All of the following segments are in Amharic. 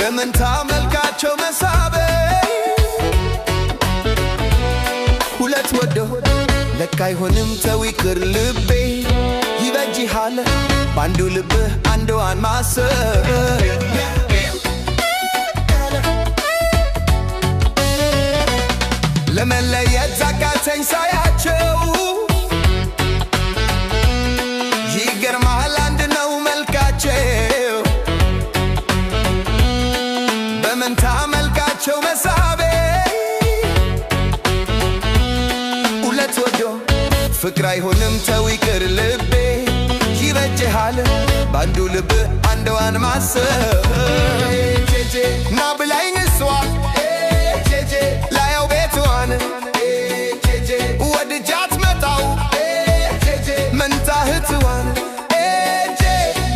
በመንታ መልካቸው መሳቤ ሁለት ወዶ ለካ አይሆንም ተው ይቅር ልቤ ይበጅሃል ባንዱ ልብህ አንዷን ማሰብ ለመለየት ዛቃተኝ ሳያቸው ይገርማል አንድ ነው መልካቸው በመንታ መልካቸው መሳቤ ሁለት ወዶ ፍቅር አይሆንም ተው ይቅር ልቤ ይበጅሃል ባንዱ ልብህ አንዷን ማሰብ ና ብላኝ እሷ ላየው ቤቷን ወድጃት መጣው መንታ እህትዋን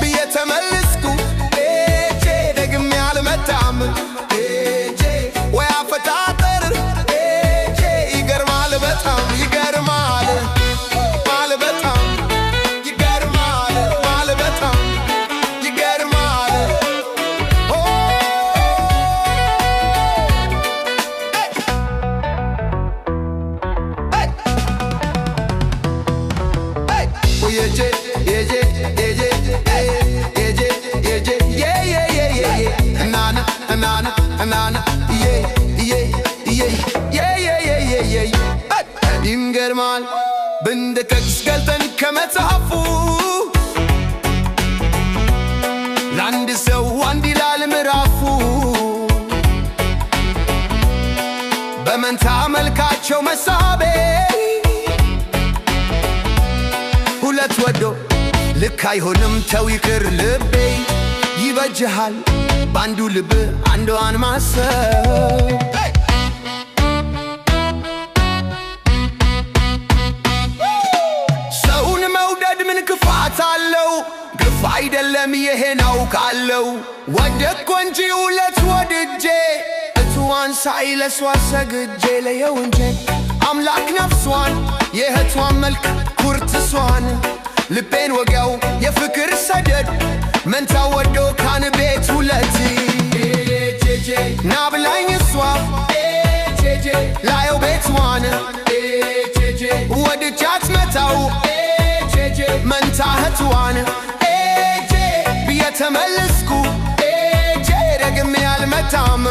ብዬ ተመልስኩ ደግሜ አልመጣም ወይ አፈጣጠር ይገርማል በጣም ይገርማል ማል በጣም ይገርማል ማል በጣም ይገርማል ይገርማል ብንደቀቅስ ገልጠን ከመጽሐፉ ለአንድ ሰው አንድ ይላል ምዕራፉ በመንታ መልካቸው መሳቤ ሁለት ወዶ ልክ አይሆንም ተው ይቅር ልቤ ይበጅሃል ባንዱ ልብህ አንዷን ማሰብ ሰውን መውደድ ምን ክፋት አለው ግፍ አይደለም ይሄን አውቃለው ወደድኩ እንጂ ሁለት ወድጄ እህቷን ሳይለሷ ሰግጄ ለየው እንጂ አምላክ ነፍሷን የእህቷን መልክ ኩርትሷን ልቤን ወጋው የፍቅር ሰደድ መንታ ወዶ ካን ቤት ሁለት ና ብላኝ እሷ ላየው ቤቷን ወድጃት መጣው መንታ እህትዋን ብዬ ተመልስኩ ደግሜ አልመጣም